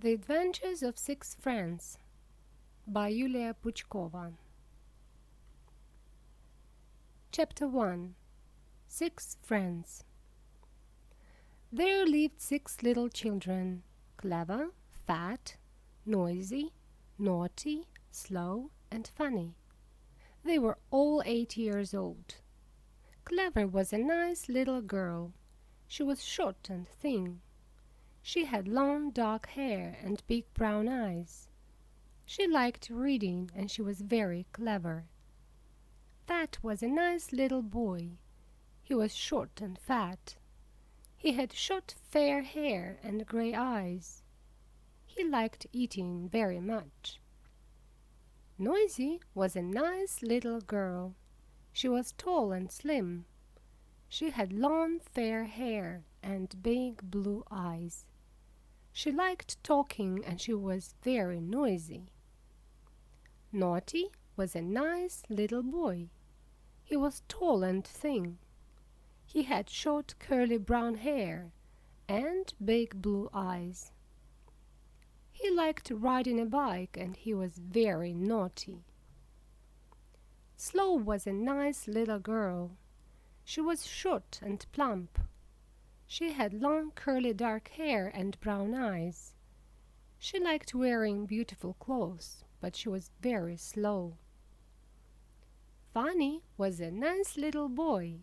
The Adventures of Six Friends by Julia Puchkova. Chapter 1. Six Friends. There lived six little children, clever, fat, noisy, naughty, slow, and funny. They were all 8 years old. Clever was a nice little girl. She was short and thin. She had long dark hair and big brown eyes. She liked reading and she was very clever. Fat was a nice little boy. He was short and fat. He had short fair hair and grey eyes. He liked eating very much. Noisy was a nice little girl. She was tall and slim. She had long fair hair and big blue eyes. She liked talking and she was very noisy. Naughty was a nice little boy. He was tall and thin. He had short curly brown hair and big blue eyes. He liked riding a bike and he was very naughty. Slow was a nice little girl. She was short and plump. She had long curly dark hair and brown eyes. She liked wearing beautiful clothes, but she was very slow. Funny was a nice little boy.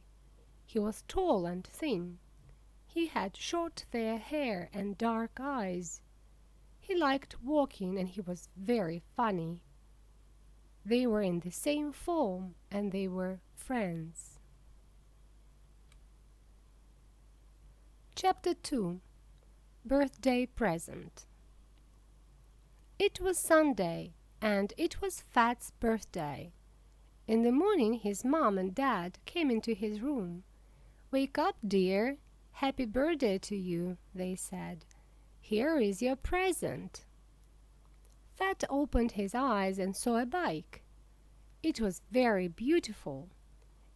He was tall and thin. He had short fair hair and dark eyes. He liked walking and he was very funny. They were in the same form and they were friends. Chapter 2. Birthday Present. It was Sunday, and it was Fat's birthday. In the morning his mom and dad came into his room. "Wake up, dear. Happy birthday to you," they said. "Here is your present." Fat opened his eyes and saw a bike. It was very beautiful.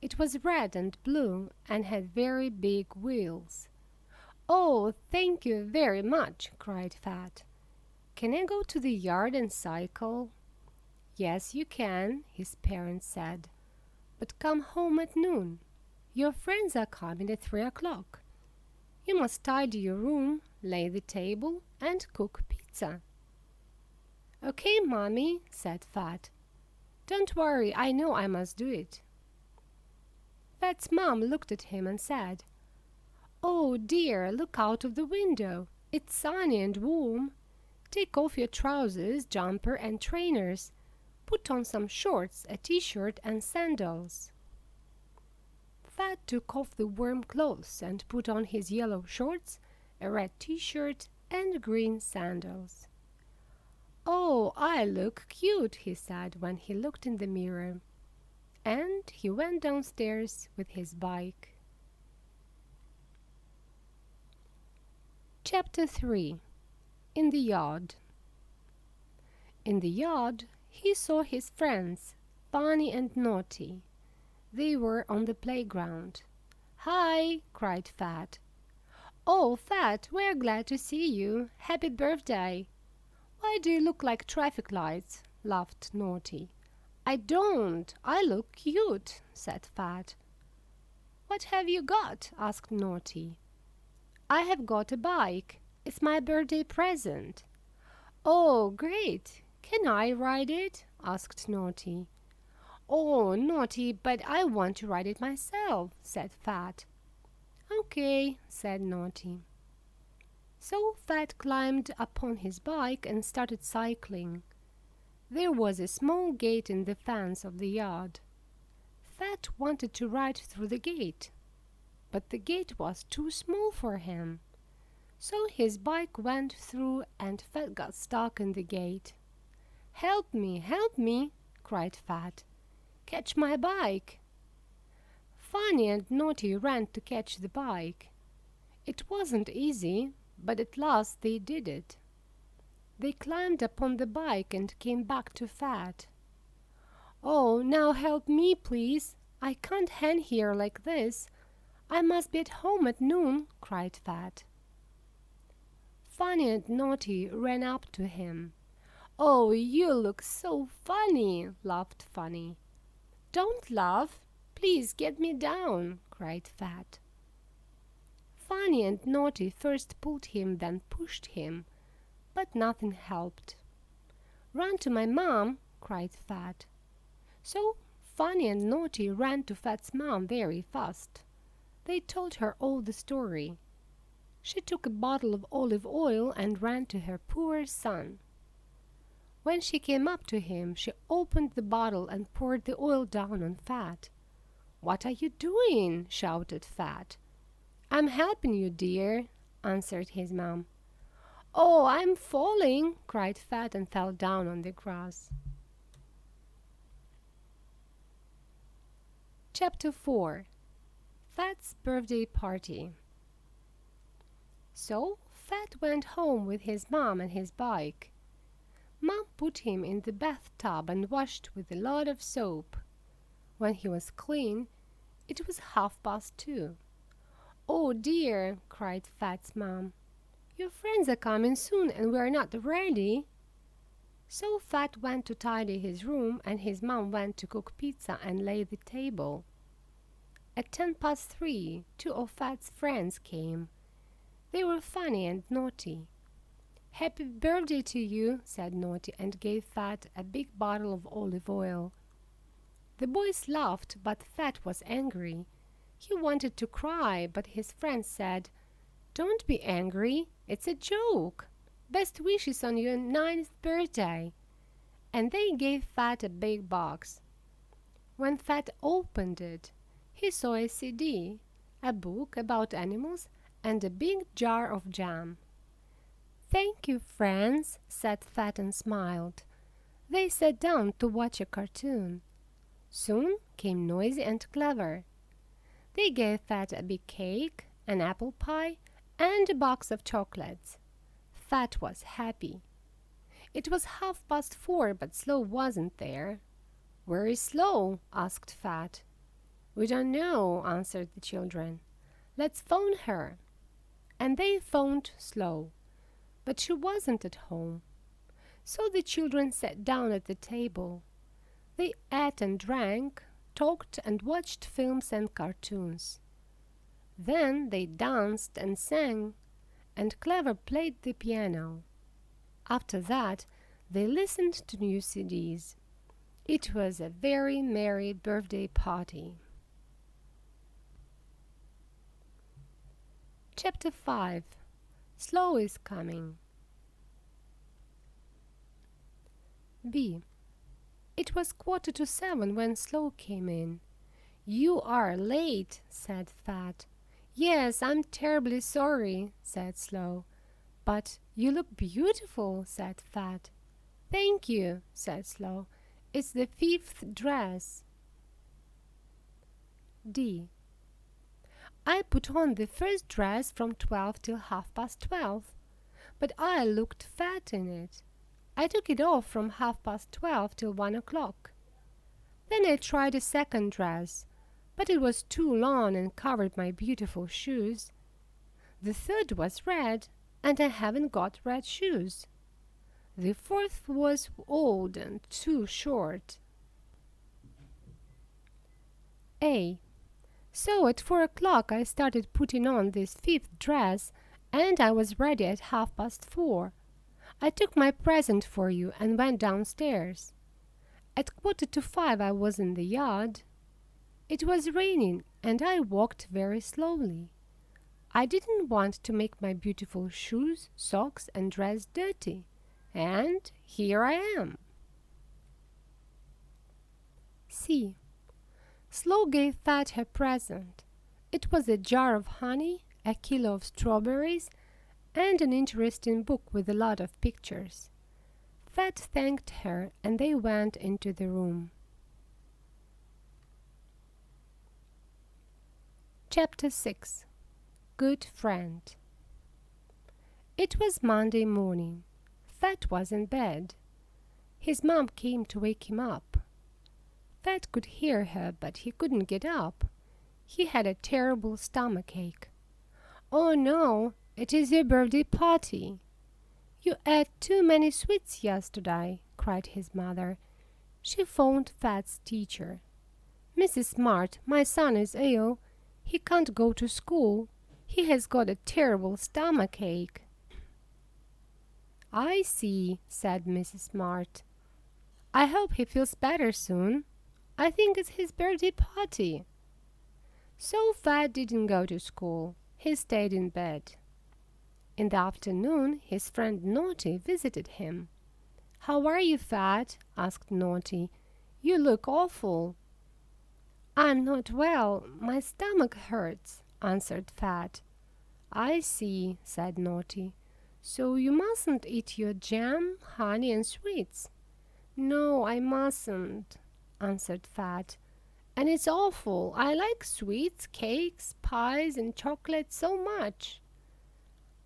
It was red and blue and had very big wheels. "Oh, thank you very much," cried Fat. "Can I go to the yard and cycle?" "Yes, you can," his parents said. "But come home at noon. Your friends are coming at 3 o'clock. You must tidy your room, lay the table, and cook pizza." "Okay, Mommy," said Fat. "Don't worry, I know I must do it." Fat's mom looked at him and said, "Oh dear, look out of the window. It's sunny and warm. Take off your trousers, jumper, and trainers. Put on some shorts, a t-shirt, and sandals." Fat took off the warm clothes and put on his yellow shorts, a red t-shirt, and green sandals. "Oh, I look cute," he said when he looked in the mirror. And he went downstairs with his bike. Chapter 3. In the Yard. In the yard he saw his friends, Funny and Naughty. They were on the playground. "Hi!" cried Fat. "Oh, Fat, we're glad to see you. Happy birthday!" "Why do you look like traffic lights?" laughed Naughty. "I don't. I look cute," said Fat. "What have you got?" asked Naughty. "I have got a bike. It's my birthday present." "Oh, great! Can I ride it?" asked Naughty. "Oh, Naughty, but I want to ride it myself," said Fat. "Okay," said Naughty. So Fat climbed upon his bike and started cycling. There was a small gate in the fence of the yard. Fat wanted to ride through the gate, but the gate was too small for him. So his bike went through and Fat got stuck in the gate. "Help me," cried Fat. "Catch my bike." Funny and Naughty ran to catch the bike. It wasn't easy, but at last they did it. They climbed upon the bike and came back to Fat. "Oh, now help me, please. I can't hang here like this. I must be at home at noon," cried Fat. Funny and Naughty ran up to him. "Oh, you look so funny," laughed Funny. "Don't laugh. Please get me down," cried Fat. Funny and Naughty first pulled him, then pushed him, but nothing helped. "Run to my mom," cried Fat. So Funny and Naughty ran to Fat's mom very fast. They told her all the story. She took a bottle of olive oil and ran to her poor son. When she came up to him, she opened the bottle and poured the oil down on Fat. "What are you doing?" shouted Fat. "I'm helping you, dear," answered his mom. "Oh, I'm falling," cried Fat and fell down on the grass. Chapter 4. Fat's Birthday Party. So Fat went home with his mom and his bike. Mom put him in the bathtub and washed with a lot of soap. When he was clean, it was 2:30. "Oh dear," cried Fat's mom. "Your friends are coming soon and we're not ready." So Fat went to tidy his room and his mom went to cook pizza and lay the table. At 3:10, 2 of Fat's friends came. They were Funny and Naughty. "Happy birthday to you," said Naughty and gave Fat a big bottle of olive oil. The boys laughed, but Fat was angry. He wanted to cry, but his friends said, "Don't be angry, it's a joke. Best wishes on your 9th birthday." And they gave Fat a big box. When Fat opened it, he saw a CD, a book about animals, and a big jar of jam. "Thank you, friends," said Fat and smiled. They sat down to watch a cartoon. Soon came Noisy and Clever. They gave Fat a big cake, an apple pie, and a box of chocolates. Fat was happy. It was 4:30, but Slow wasn't there. "Where is Slow?" asked Fat. "We don't know," answered the children. "Let's phone her." And they phoned Slow, but she wasn't at home. So the children sat down at the table. They ate and drank, talked and watched films and cartoons. Then they danced and sang, and Clever played the piano. After that, they listened to new CDs. It was a very merry birthday party. Chapter 5. Slow is coming. B. It was 7:15 when Slow came in. "You are late," said Fat. "Yes, I'm terribly sorry," said Slow. "But you look beautiful," said Fat. "Thank you," said Slow. "It's the 5th dress." D. I put on the first dress from 12 till 12:30, but I looked fat in it. I took it off from 12:30 till 1 o'clock. Then I tried a second dress, but it was too long and covered my beautiful shoes. The third was red, and I haven't got red shoes. The fourth was old and too short. A. So at 4 o'clock I started putting on this 5th dress, and I was ready at 4:30. I took my present for you and went downstairs. At 4:45 I was in the yard. It was raining, and I walked very slowly. I didn't want to make my beautiful shoes, socks, and dress dirty, and here I am. C. Slow gave Fat her present. It was a jar of honey, a kilo of strawberries, and an interesting book with a lot of pictures. Fat thanked her, and they went into the room. Chapter 6. Good Friend. It was Monday morning. Fat was in bed. His mom came to wake him up. Fat could hear her, but he couldn't get up. He had a terrible stomachache. "Oh no, it is your birthday party," "You ate too many sweets yesterday," cried his mother. She phoned Fat's teacher. "Mrs. Smart, my son is ill. He can't go to school. He has got a terrible stomachache." "I see," said Mrs. Smart. "I hope he feels better soon. I think it's his birthday party." So Fat didn't go to school. He stayed in bed. In the afternoon, his friend Naughty visited him. "How are you, Fat?" asked Naughty. "You look awful." "I'm not well. My stomach hurts," answered Fat. "I see," said Naughty. "So you mustn't eat your jam, honey, and sweets." "No, I mustn't," answered Fat. "And it's awful. I like sweets, cakes, pies, and chocolate so much."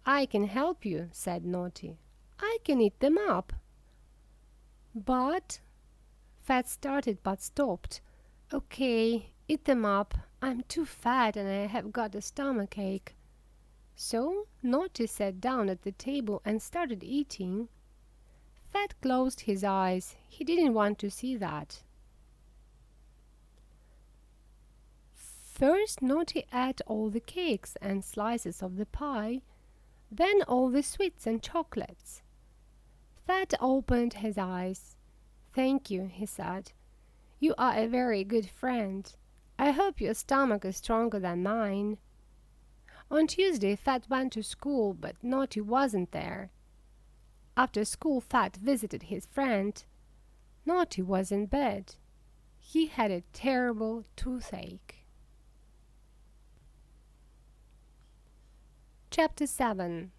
"I can help you," said Naughty. "I can eat them up." "But—" Fat started but stopped. "Okay, eat them up. I'm too fat and I have got a stomachache." So Naughty sat down at the table and started eating. Fat closed his eyes. He didn't want to see that. First Naughty ate all the cakes and slices of the pie, then all the sweets and chocolates. Fat opened his eyes. "Thank you," he said. "You are a very good friend. I hope your stomach is stronger than mine." On Tuesday Fat went to school, but Naughty wasn't there. After school Fat visited his friend. Naughty was in bed. He had a terrible toothache. Chapter 7.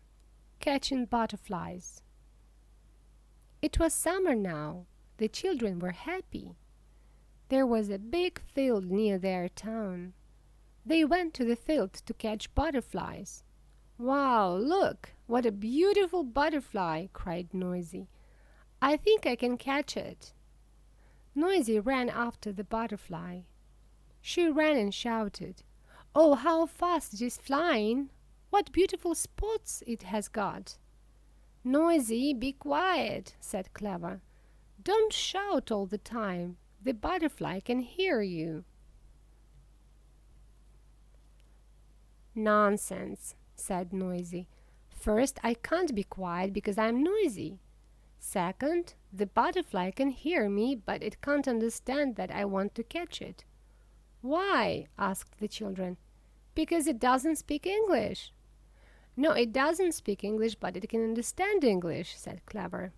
Catching Butterflies. It was summer now. The children were happy. There was a big field near their town. They went to the field to catch butterflies. "Wow, look, what a beautiful butterfly!" cried Noisy. "I think I can catch it." Noisy ran after the butterfly. She ran and shouted, "Oh, how fast it is flying! What beautiful spots it has got!" "Noisy, be quiet," said Clever. "Don't shout all the time. The butterfly can hear you." "Nonsense," said Noisy. "First, I can't be quiet because I'm noisy. Second, the butterfly can hear me, but it can't understand that I want to catch it." "Why?" asked the children. "Because it doesn't speak English." "No, it doesn't speak English, but it can understand English," said Clever.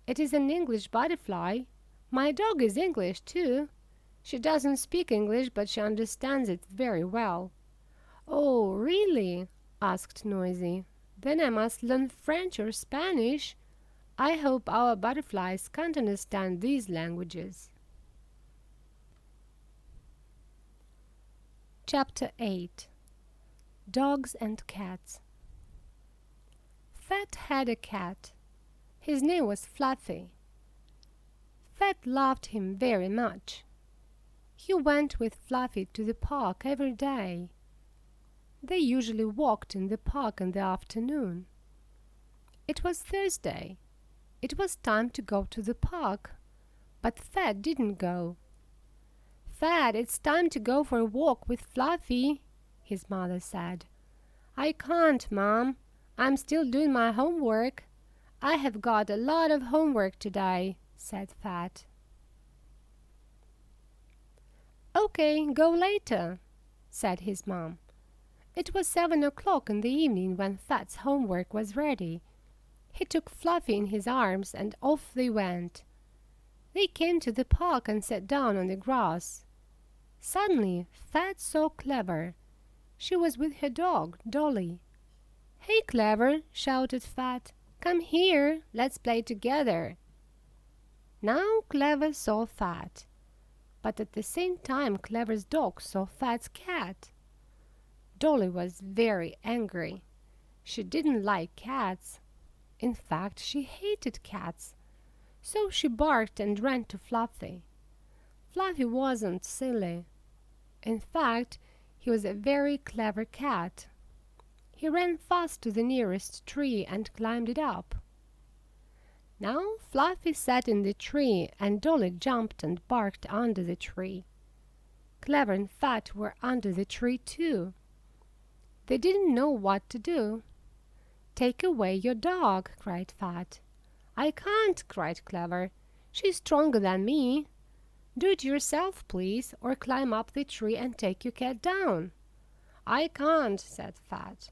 "It is an English butterfly. My dog is English, too. She doesn't speak English, but she understands it very well." "Oh, really?" asked Noisy. "Then I must learn French or Spanish. I hope our butterflies can't understand these languages." Chapter 8. Dogs and Cats. Fat had a cat. His name was Fluffy. Fat loved him very much. He went with Fluffy to the park every day. They usually walked in the park in the afternoon. It was Thursday. It was time to go to the park, but Fat didn't go. "Fat, it's time to go for a walk with Fluffy," his mother said. "I can't, Mom. I'm still doing my homework. I have got a lot of homework today," said Fat. "Okay, go later," said his mom. It was 7 o'clock in the evening when Fat's homework was ready. He took Fluffy in his arms and off they went. They came to the park and sat down on the grass. Suddenly Fat saw Clever. She was with her dog, Dolly. "Hey, Clever," shouted Fat. "Come here, let's play together." Now Clever saw Fat, but at the same time Clever's dog saw Fat's cat. Dolly was very angry. She didn't like cats. In fact, she hated cats. So she barked and ran to Fluffy. Fluffy wasn't silly. In fact, he was a very clever cat. He ran fast to the nearest tree and climbed it up. Now Fluffy sat in the tree and Dolly jumped and barked under the tree. Clever and Fat were under the tree too. They didn't know what to do. "Take away your dog," cried Fat. "I can't," cried Clever. "She's stronger than me. Do it yourself, please, or climb up the tree and take your cat down." "I can't," said Fat.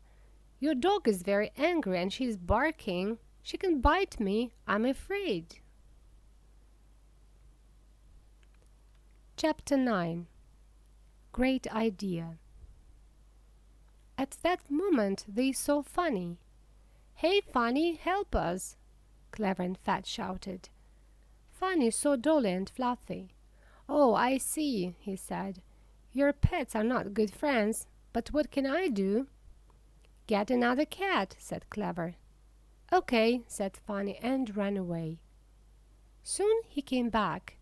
"Your dog is very angry and she's barking. She can bite me. I'm afraid." Chapter 9. Great Idea. At that moment they saw Funny. "Hey, Funny, help us!" Clever and Fat shouted. Funny saw Dolly and Fluffy. "Oh, I see," he said. "Your pets are not good friends, but what can I do?" "Get another cat," said Clever. "Okay," said Funny and ran away. Soon he came back.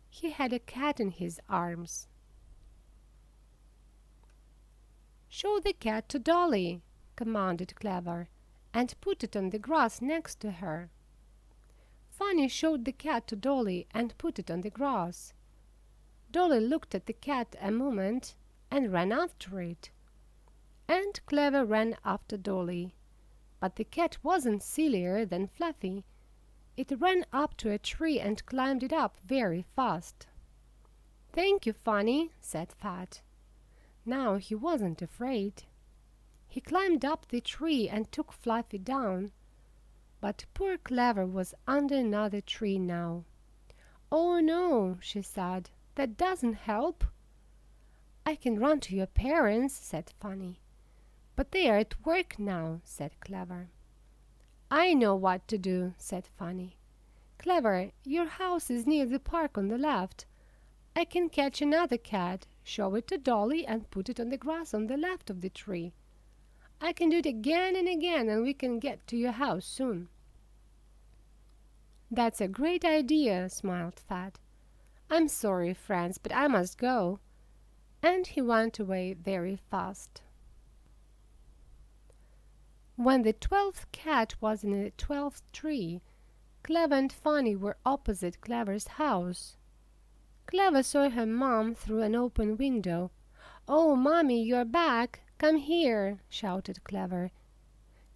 He had a cat in his arms. "Show the cat to Dolly," commanded Clever, "and put it on the grass next to her." Funny showed the cat to Dolly and put it on the grass. Dolly looked at the cat a moment and ran after it. And Clever ran after Dolly. But the cat wasn't sillier than Fluffy. It ran up to a tree and climbed it up very fast. "Thank you, Funny," said Fat. Now he wasn't afraid. He climbed up the tree and took Fluffy down. But poor Clever was under another tree now. "Oh no," she said, "that doesn't help." "I can run to your parents," said Funny. "But they are at work now," said Clever. "I know what to do," said Funny. "Clever, your house is near the park on the left. I can catch another cat, show it to Dolly, and put it on the grass on the left of the tree. I can do it again and again, and we can get to your house soon." "That's a great idea," smiled Fat. "I'm sorry, friends, but I must go." And he went away very fast. When the 12th cat was in the 12th tree, Clever and Funny were opposite Clever's house. Clever saw her mom through an open window. "Oh, Mommy, you're back! Come here!" shouted Clever.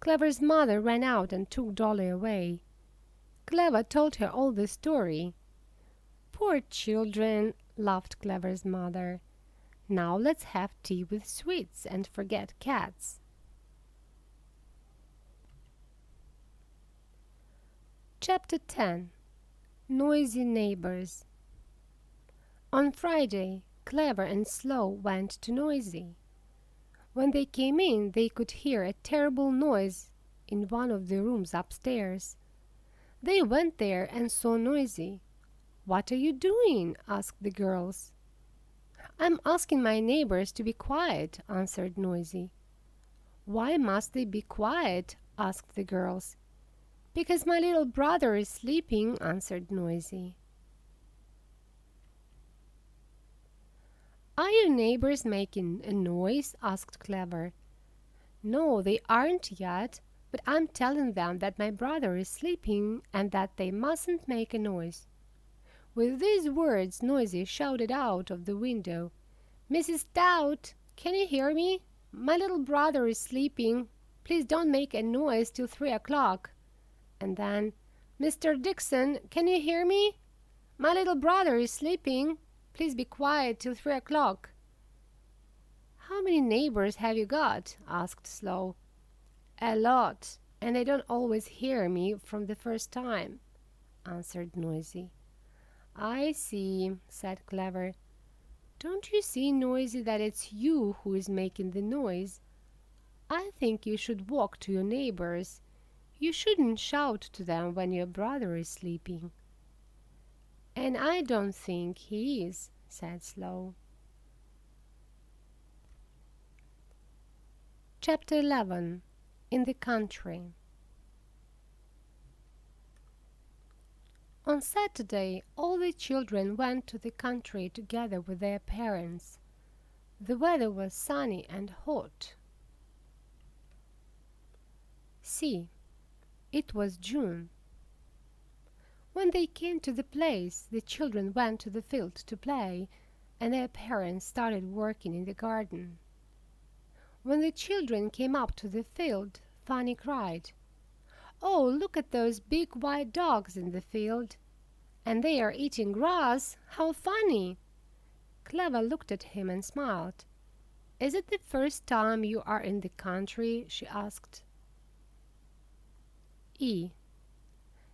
Clever's mother ran out and took Dolly away. Clever told her all the story. "Poor children," laughed Clever's mother. "Now let's have tea with sweets and forget cats." Chapter 10. Noisy Neighbors. On Friday, Clever and Slow went to Noisy. When they came in, they could hear a terrible noise in one of the rooms upstairs. They went there and saw Noisy. "What are you doing?" asked the girls. "I'm asking my neighbors to be quiet," answered Noisy. "Why must they be quiet?" asked the girls. "Because my little brother is sleeping," answered Noisy. "Are your neighbors making a noise?" asked Clever. "No, they aren't yet, but I'm telling them that my brother is sleeping and that they mustn't make a noise." With these words Noisy shouted out of the window, "Mrs. Stout, can you hear me? My little brother is sleeping. Please don't make a noise till 3 o'clock." And then, "Mr. Dixon, can you hear me? My little brother is sleeping. Please be quiet till 3 o'clock." "How many neighbors have you got?" asked Slow. "A lot, and they don't always hear me from the first time," answered Noisy. "I see," said Clever. "Don't you see, Noisy, that it's you who is making the noise? I think you should walk to your neighbors. You shouldn't shout to them when your brother is sleeping." "And I don't think he is," said Slow. Chapter 11. In the Country. On Saturday, all the children went to the country together with their parents. The weather was sunny and hot. C. It was June. When they came to the place, the children went to the field to play, and their parents started working in the garden. When the children came up to the field, Fanny cried, "Oh, look at those big white dogs in the field! And they are eating grass! How funny!" Clever looked at him and smiled. "Is it the first time you are in the country?" she asked. E.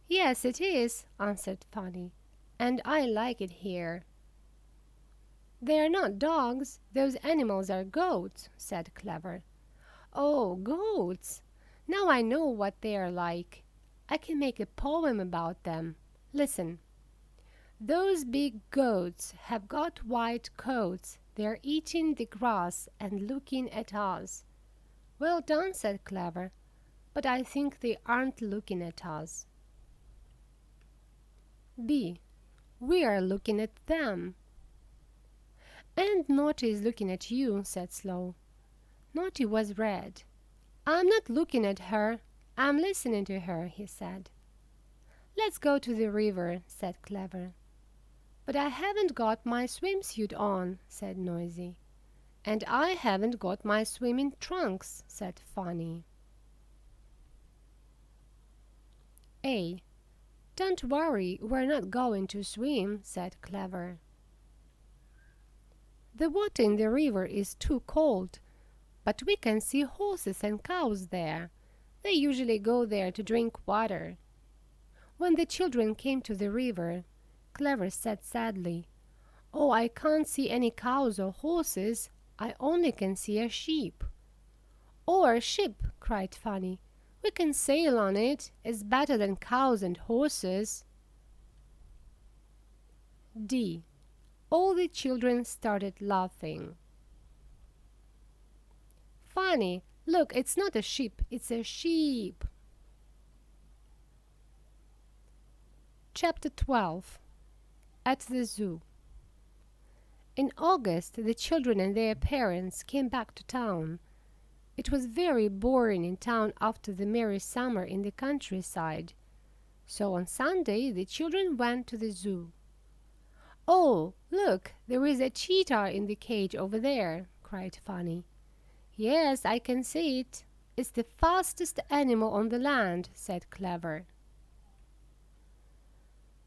"Yes, it is," answered Fanny, "and I like it here." "They are not dogs, those animals are goats," said Clever. "Oh, goats! Now I know what they are like. I can make a poem about them. Listen. Those big goats have got white coats. They are eating the grass and looking at us." "Well done," said Clever, "but I think they aren't looking at us." B. We are looking at them. "And Naughty is looking at you," said Slow. Naughty was red. "I'm not looking at her, I'm listening to her," he said. "Let's go to the river," said Clever. "But I haven't got my swimsuit on," said Noisy. "And I haven't got my swimming trunks," said Funny. A. "Don't worry, we're not going to swim," said Clever. "The water in the river is too cold, but we can see horses and cows there. They usually go there to drink water." When the children came to the river, Clever said sadly, "Oh, I can't see any cows or horses. I only can see a sheep." "Or a ship," cried Funny. "We can sail on it. It's better than cows and horses." D. All the children started laughing. "Funny, look, it's not a ship, it's a sheep." Chapter 12. At the Zoo. In August, the children and their parents came back to town. It was very boring in town after the merry summer in the countryside. So on Sunday the children went to the zoo. "Oh, look, there is a cheetah in the cage over there," cried Fanny. "Yes, I can see it. It's the fastest animal on the land," said Clever.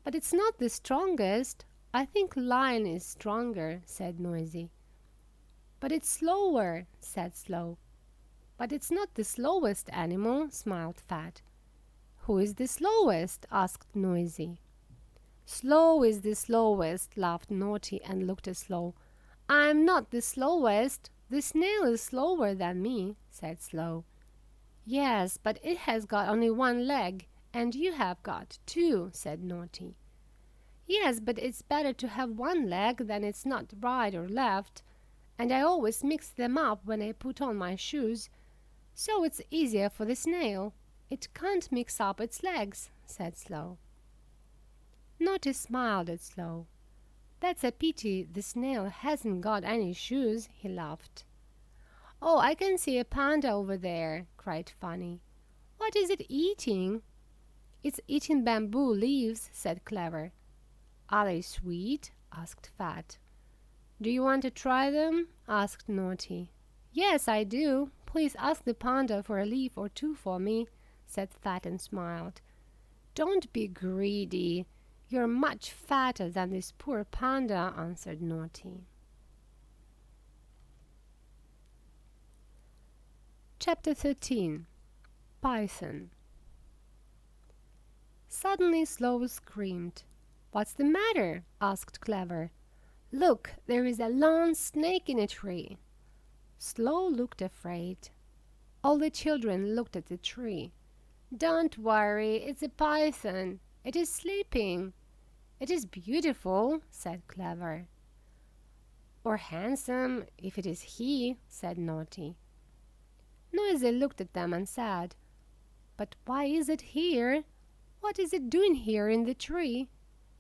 "But it's not the strongest. I think Lion is stronger," said Noisy. "But it's slower," said Slow. "But it's not the slowest animal," smiled Fat. "Who is the slowest?" asked Noisy. "Slow is the slowest," laughed Naughty and looked at Slow. "I'm not the slowest. The snail is slower than me," said Slow. "Yes, but it has got only one leg, and you have got two," said Naughty. "Yes, but it's better to have one leg than it's not right or left, and I always mix them up when I put on my shoes, so it's easier for the snail. It can't mix up its legs," said Slow. Naughty smiled at Slow. "That's a pity the snail hasn't got any shoes," he laughed. "Oh, I can see a panda over there," cried Funny. "What is it eating?" "It's eating bamboo leaves," said Clever. "Are they sweet?" asked Fat. "Do you want to try them?" asked Naughty. "Yes, I do. Please ask the panda for a leaf or two for me," said Fat and smiled. "Don't be greedy. You're much fatter than this poor panda," answered Naughty. Chapter 13. Python. Suddenly Slow screamed. "What's the matter?" asked Clever. "Look, there is a long snake in a tree." Slow looked afraid. All the children looked at the tree. "Don't worry, it's a python. It is sleeping." "It is beautiful," said Clever. "Or handsome, if it is he," said Naughty. Noisy looked at them and said, "But why is it here? What is it doing here in the tree?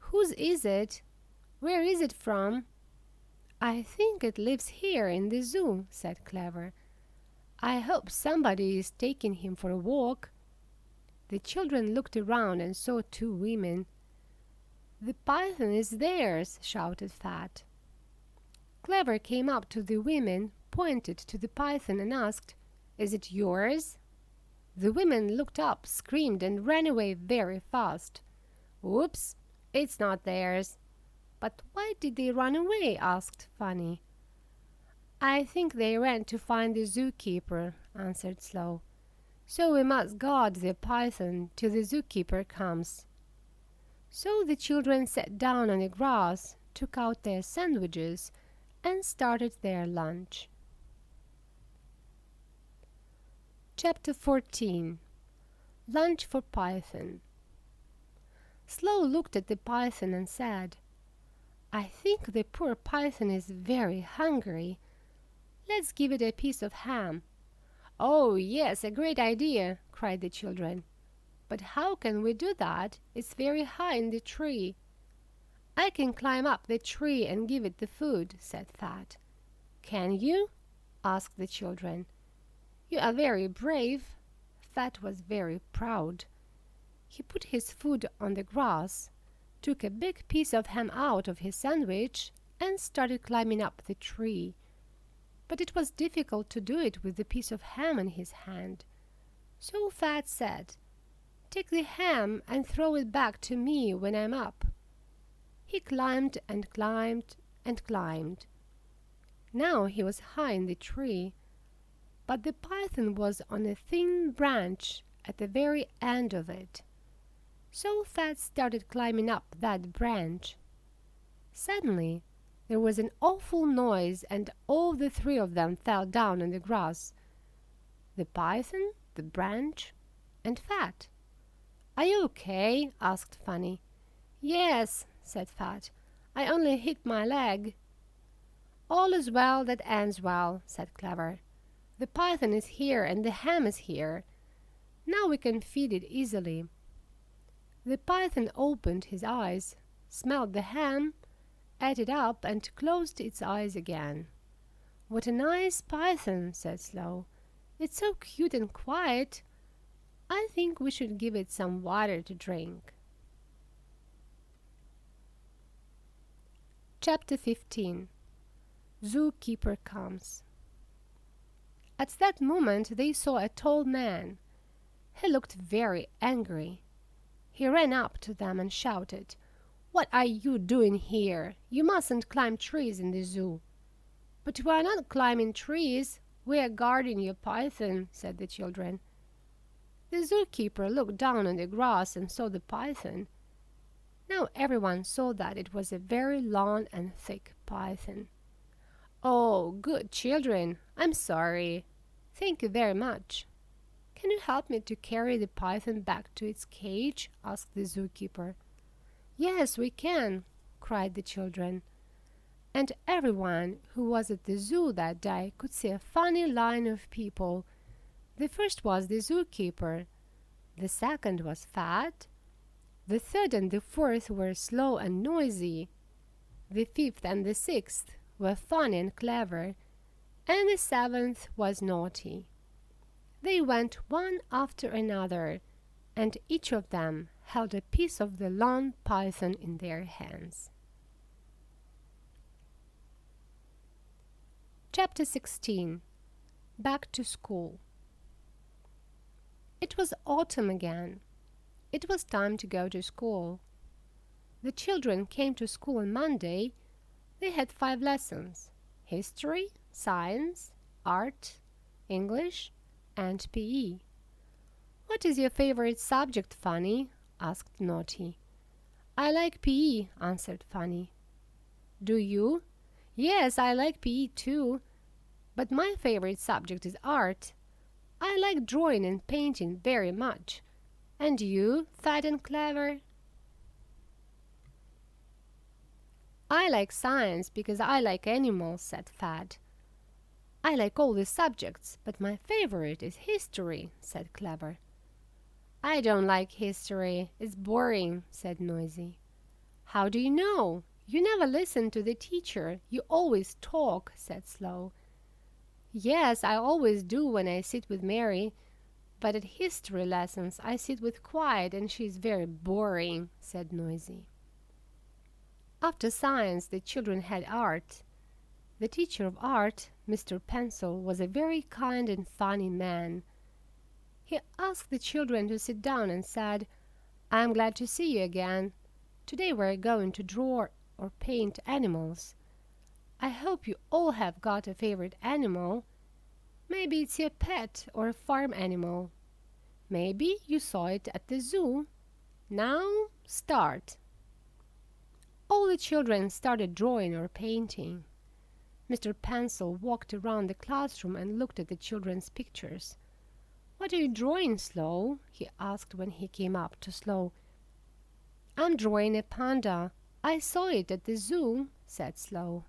Whose is it? Where is it from?" "I think it lives here in the zoo," said Clever. I hope somebody is taking him for a walk." The children looked around and saw two women. "The python is theirs," shouted Fat. Clever came up to the women, pointed to the python and asked, "Is it yours?" The women looked up, screamed, and ran away very fast. "Oops, it's not theirs." "But why did they run away?" asked Funny. "I think they ran to find the zookeeper," answered Slow. "So we must guard the python till the zookeeper comes." So the children sat down on the grass, took out their sandwiches, and started their lunch. Chapter 14. Lunch for Python. Slow looked at the python and said, "I think the poor python is very hungry. Let's give it a piece of ham." "Oh, yes, a great idea!" cried the children. "But how can we do that? It's very high in the tree." "I can climb up the tree and give it the food," said Fat. "Can you?" asked the children. "You are very brave." Fat was very proud. He put his food on the grass, took a big piece of ham out of his sandwich, and started climbing up the tree. But it was difficult to do it with the piece of ham in his hand. So Fat said, "Take the ham and throw it back to me when I'm up." He climbed and climbed and climbed. Now he was high in the tree, but the python was on a thin branch at the very end of it. So Fat started climbing up that branch. Suddenly there was an awful noise, and all the three of them fell down on the grass. The python, the branch, and Fat. "Are you okay?" asked Funny. "Yes," said Fat. "I only hit my leg." "All is well that ends well," said Clever. "The python is here and the ham is here. Now we can feed it easily." The python opened his eyes, smelled the ham, ate it up, and closed its eyes again. "What a nice python," said Slow. "It's so cute and quiet. I think we should give it some water to drink." Chapter 15. Zookeeper Comes. At that moment they saw a tall man. He looked very angry. He ran up to them and shouted, "What are you doing here? You mustn't climb trees in the zoo." "But we are not climbing trees. We are guarding your python," said the children. The zookeeper looked down on the grass and saw the python. Now everyone saw that it was a very long and thick python. "Oh, good children, I'm sorry. Thank you very much. Can you help me to carry the python back to its cage?" asked the zookeeper. "Yes, we can," cried the children. And everyone who was at the zoo that day could see a funny line of people. The first was the zookeeper. The second was Fat. The third and the fourth were Slow and Noisy. The fifth and the sixth were Funny and Clever. And the seventh was Naughty. They went one after another, and each of them held a piece of the long python in their hands. Chapter 16. Back to School. It was autumn again. It was time to go to school. The children came to school on Monday. They had 5 lessons: history, science, art, English, and PE. "What is your favorite subject, Funny?" asked Naughty. "I like PE," answered Funny. "Do you?" "Yes, I like PE too. But my favorite subject is art. I like drawing and painting very much. And you, Fat and Clever?" "I like science because I like animals," said Fat. "I like all the subjects, but my favorite is history," said Clever. "I don't like history. It's boring," said Noisy. "How do you know? You never listen to the teacher. You always talk," said Slow. Yes, I always do when I sit with Mary, but at history lessons I sit with Quiet and she is very boring, said Noisy. After science, the children had art. The teacher of art, Mr. Pencil, was a very kind and funny man. He asked the children to sit down and said, "I am glad to see you again. Today we are going to draw or paint animals. I hope you all have got a favorite animal. Maybe it's your pet or a farm animal. Maybe you saw it at the zoo. Now start." All the children started drawing or painting. Mr. Pencil walked around the classroom and looked at the children's pictures. "What are you drawing, Slow?" he asked when he came up to Slow. "I'm drawing a panda. I saw it at the zoo," said Slow.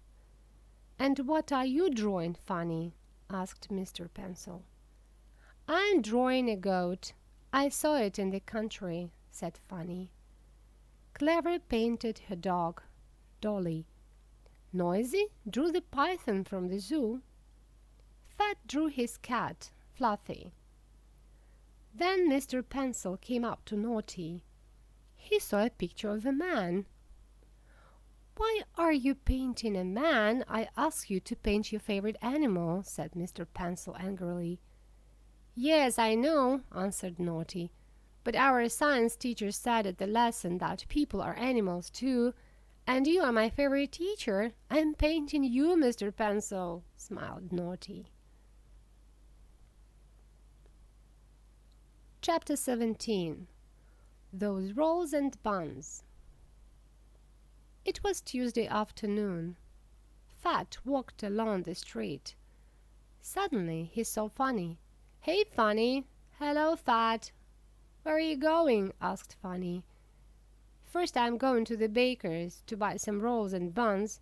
"And what are you drawing, Funny?" asked Mr. Pencil. "I'm drawing a goat. I saw it in the country," said Funny. Clever painted her dog, Dolly. Noisy drew the python from the zoo. Fat drew his cat, Fluffy. Then Mr. Pencil came up to Naughty. He saw a picture of a man. "Why are you painting a man? I asked you to paint your favorite animal," said Mr. Pencil angrily. "Yes, I know," answered Naughty, "but our science teacher said at the lesson that people are animals too, and you are my favorite teacher. I'm painting you, Mr. Pencil," smiled Naughty. Chapter 17. Those Rolls and Buns. It was Tuesday afternoon. Fat walked along the street. Suddenly he saw Funny. "Hey, Funny!" "Hello, Fat!" "Where are you going?" asked Funny. "First I'm going to the baker's to buy some rolls and buns,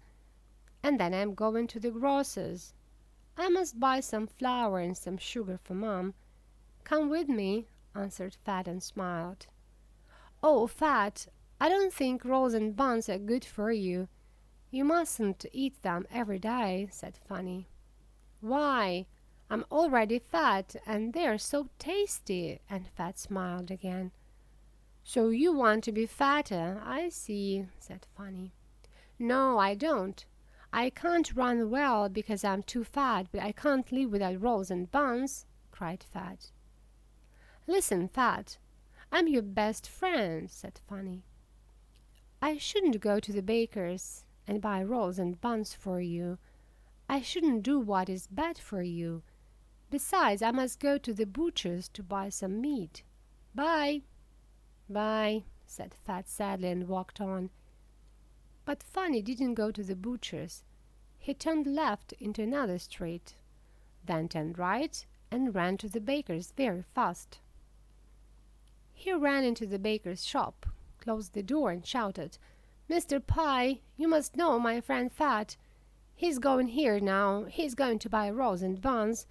and then I'm going to the grocer's. I must buy some flour and some sugar for Mom." "Come with me," answered Fat and smiled. "Oh, Fat, I don't think rolls and buns are good for you. You mustn't eat them every day," said Funny. "Why? I'm already fat, and they're so tasty," and Fat smiled again. "So you want to be fatter, I see," said Funny. "No, I don't. I can't run well because I'm too fat, but I can't live without rolls and buns," cried Fat. "Listen, Fat, I'm your best friend," said Funny. "I shouldn't go to the baker's and buy rolls and buns for you. I shouldn't do what is bad for you. Besides, I must go to the butcher's to buy some meat. Bye." "Bye," said Fat sadly and walked on. But Funny didn't go to the butcher's. He turned left into another street, then turned right and ran to the baker's very fast. He ran into the baker's shop, closed the door and shouted, "Mr. Pie, you must know my friend Fat. He's going here now. He's going to buy rolls and buns,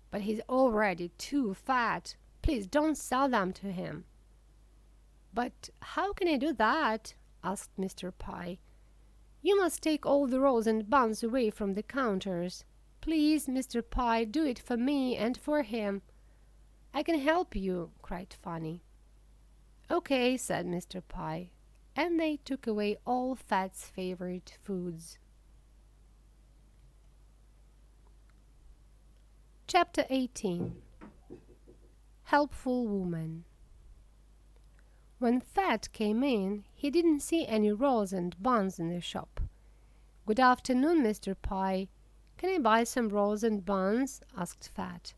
but he's already too fat. Please don't sell them to him." "But how can I do that?" asked Mr. Pie. "You must take all the rolls and buns away from the counters. Please, Mr. Pie, do it for me and for him." "I can help you," cried Funny. "Okay," said Mr. Pie, and they took away all Fat's favorite foods. Chapter 18. Helpful Woman. When Fat came in, he didn't see any rolls and buns in the shop. "Good afternoon, Mr. Pie. Can I buy some rolls and buns?" asked Fat.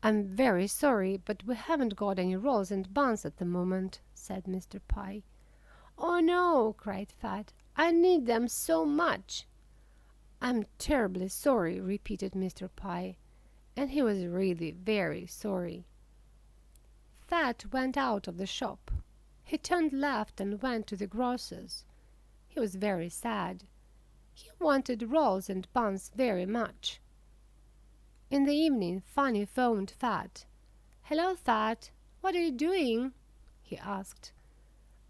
"I'm very sorry, but we haven't got any rolls and buns at the moment," said Mr. Pie. "Oh no!" cried Fat. "I need them so much." "I'm terribly sorry," repeated Mr. Pie, and he was really very sorry. Fat went out of the shop. He turned left and went to the grocer's. He was very sad. He wanted rolls and buns very much. In the evening Funny phoned Fat. "Hello, Fat. What are you doing?" he asked.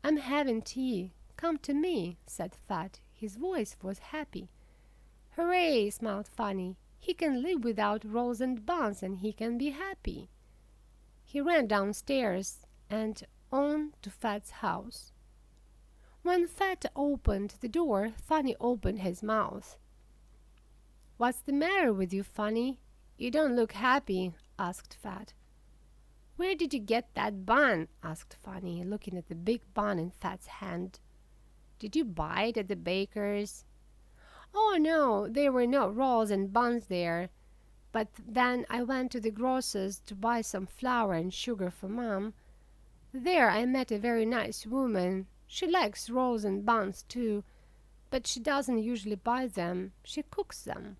"I'm having tea. Come to me," said Fat. His voice was happy. "Hooray!" smiled Funny. He can live without rolls and buns, and he can be happy." He ran downstairs and on to Fat's house. When Fat opened the door, Funny opened his mouth. "What's the matter with you, Funny? You don't look happy," asked Fat. "Where did you get that bun?" asked Funny, looking at the big bun in Fat's hand. "Did you buy it at the baker's?" "Oh, no, there were no rolls and buns there. But then I went to the grocer's to buy some flour and sugar for Mom. There I met a very nice woman. She likes rolls and buns too, but she doesn't usually buy them. She cooks them.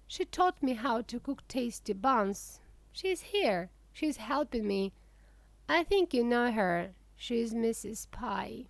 She taught me how to cook tasty buns. She's here. She's helping me. I think you know her. She's Mrs. Pie."